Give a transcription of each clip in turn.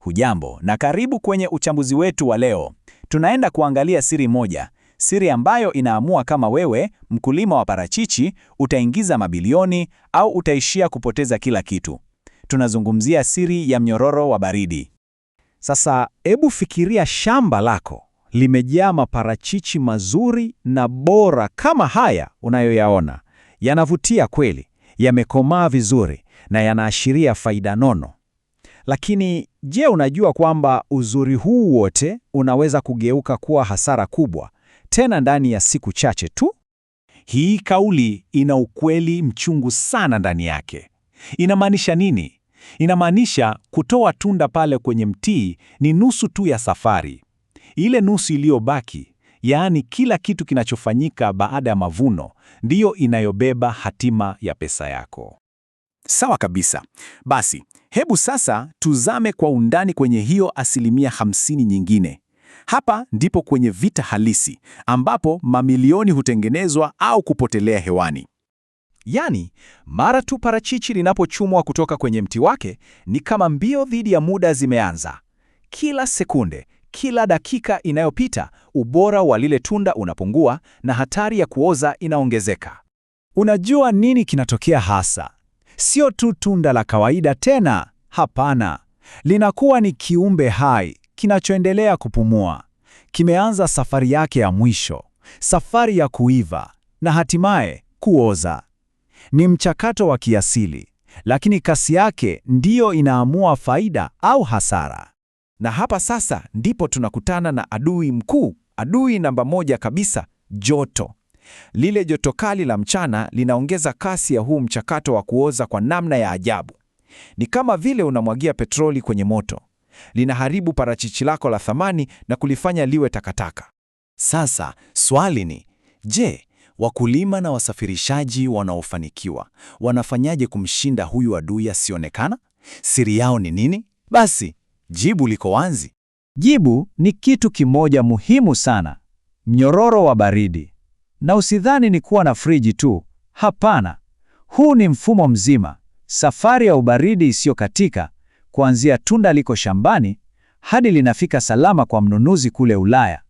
Hujambo na karibu kwenye uchambuzi wetu wa leo. Tunaenda kuangalia siri moja, siri ambayo inaamua kama wewe, mkulima wa parachichi, utaingiza mabilioni au utaishia kupoteza kila kitu. Tunazungumzia siri ya mnyororo wa baridi. Sasa hebu fikiria shamba lako limejaa maparachichi mazuri na bora kama haya unayoyaona. Yanavutia kweli, yamekomaa vizuri na yanaashiria faida nono. Lakini je, unajua kwamba uzuri huu wote unaweza kugeuka kuwa hasara kubwa, tena ndani ya siku chache tu? Hii kauli ina ukweli mchungu sana ndani yake. Inamaanisha nini? Inamaanisha kutoa tunda pale kwenye mti ni nusu tu ya safari. Ile nusu iliyobaki, yaani kila kitu kinachofanyika baada ya mavuno, ndiyo inayobeba hatima ya pesa yako. Sawa kabisa. Basi, hebu sasa tuzame kwa undani kwenye hiyo 50% nyingine. Hapa ndipo kwenye vita halisi, ambapo mamilioni hutengenezwa au kupotelea hewani. Yaani, mara tu parachichi linapochumwa kutoka kwenye mti wake, ni kama mbio dhidi ya muda zimeanza. Kila sekunde, kila dakika inayopita, ubora wa lile tunda unapungua na hatari ya kuoza inaongezeka. Unajua nini kinatokea hasa? Sio tu tunda la kawaida tena, hapana. Linakuwa ni kiumbe hai, kinachoendelea kupumua. Kimeanza safari yake ya mwisho, safari ya kuiva na hatimaye kuoza. Ni mchakato wa kiasili, lakini kasi yake ndiyo inaamua faida au hasara. Na hapa sasa ndipo tunakutana na adui mkuu, adui namba moja kabisa, joto. Lile joto kali la mchana linaongeza kasi ya huu mchakato wa kuoza kwa namna ya ajabu. Ni kama vile unamwagia petroli kwenye moto. Linaharibu parachichi lako la thamani na kulifanya liwe takataka. Sasa swali ni, je, wakulima na wasafirishaji wanaofanikiwa wanafanyaje kumshinda huyu adui asionekana? Siri yao ni nini? Basi, jibu liko wazi. Jibu ni kitu kimoja muhimu sana: mnyororo wa baridi. Na usidhani ni kuwa na friji tu. Hapana. Huu ni mfumo mzima, safari ya ubaridi isiyokatika, kuanzia tunda liko shambani hadi linafika salama kwa mnunuzi kule Ulaya.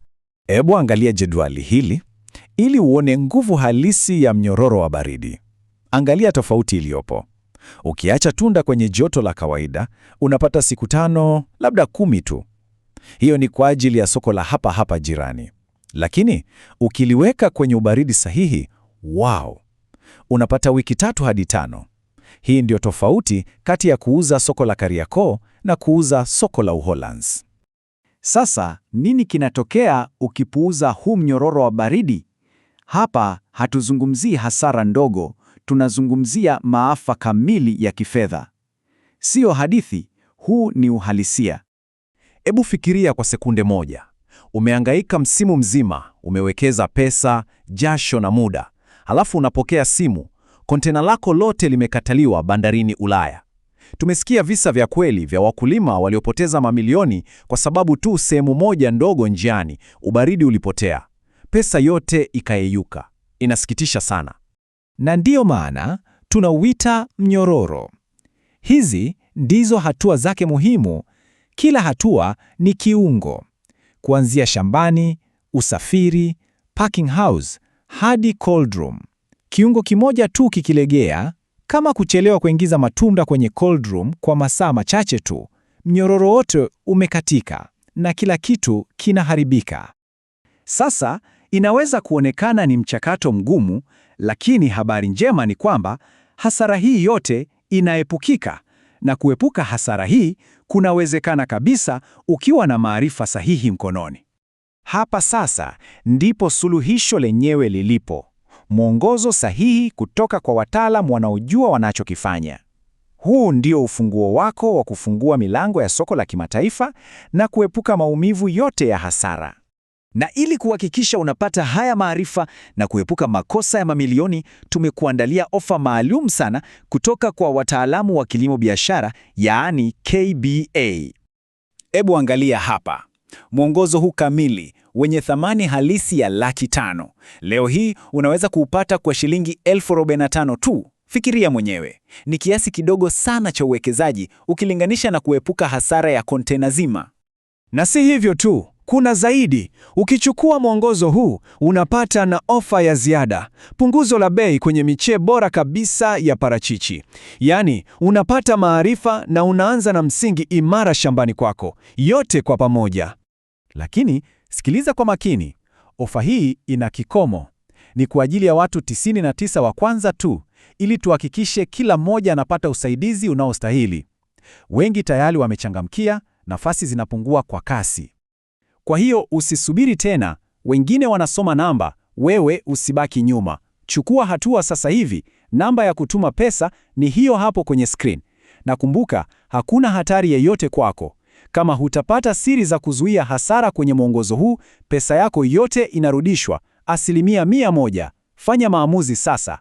Hebu angalia jedwali hili ili uone nguvu halisi ya mnyororo wa baridi. Angalia tofauti iliyopo. Ukiacha tunda kwenye joto la kawaida, unapata siku 5, labda 10 tu. Hiyo ni kwa ajili ya soko la hapa hapa jirani. Lakini ukiliweka kwenye ubaridi sahihi, wow, unapata wiki 3 hadi 5. Hii ndio tofauti kati ya kuuza soko la Kariakoo na kuuza soko la Uholanzi. Sasa nini kinatokea ukipuuza huu mnyororo wa baridi? Hapa hatuzungumzii hasara ndogo, tunazungumzia maafa kamili ya kifedha. Sio hadithi, huu ni uhalisia. Hebu fikiria kwa sekunde moja. Umehangaika msimu mzima, umewekeza pesa, jasho na muda. Halafu unapokea simu, kontena lako lote limekataliwa bandarini Ulaya. Tumesikia visa vya kweli vya wakulima waliopoteza mamilioni kwa sababu tu sehemu moja ndogo njiani, ubaridi ulipotea. Pesa yote ikayeyuka. Inasikitisha sana. Na ndiyo maana tunauita mnyororo. Hizi ndizo hatua zake muhimu. Kila hatua ni kiungo. Kuanzia shambani, usafiri, packing house, hadi cold room. Kiungo kimoja tu kikilegea, kama kuchelewa kuingiza matunda kwenye cold room kwa masaa machache tu, mnyororo wote umekatika na kila kitu kinaharibika. Sasa inaweza kuonekana ni mchakato mgumu, lakini habari njema ni kwamba hasara hii yote inaepukika, na kuepuka hasara hii kunawezekana kabisa ukiwa na maarifa sahihi mkononi. Hapa sasa ndipo suluhisho lenyewe lilipo. Mwongozo sahihi kutoka kwa wataalamu wanaojua wanachokifanya. Huu ndio ufunguo wako wa kufungua milango ya soko la kimataifa na kuepuka maumivu yote ya hasara. Na ili kuhakikisha unapata haya maarifa na kuepuka makosa ya mamilioni, tumekuandalia ofa maalum sana kutoka kwa wataalamu wa kilimo biashara, yaani KBA. Hebu angalia hapa. Mwongozo huu kamili wenye thamani halisi ya $500,000. Leo hii unaweza kuupata kwa shilingi $45,000 tu. Fikiria mwenyewe, ni kiasi kidogo sana cha uwekezaji ukilinganisha na kuepuka hasara ya kontena zima. Na si hivyo tu, kuna zaidi. Ukichukua mwongozo huu, unapata na ofa ya ziada, punguzo la bei kwenye miche bora kabisa ya parachichi. Yaani, unapata maarifa na unaanza na msingi imara shambani kwako, yote kwa pamoja. Lakini sikiliza kwa makini, ofa hii ina kikomo. Ni kwa ajili ya watu 99 wa kwanza tu, ili tuhakikishe kila mmoja anapata usaidizi unaostahili. Wengi tayari wamechangamkia, nafasi zinapungua kwa kasi. Kwa hiyo usisubiri tena, wengine wanasoma namba, wewe usibaki nyuma. Chukua hatua sasa hivi, namba ya kutuma pesa ni hiyo hapo kwenye screen. Na kumbuka, hakuna hatari yeyote kwako. Kama hutapata siri za kuzuia hasara kwenye mwongozo huu, pesa yako yote inarudishwa, 100%. Fanya maamuzi sasa.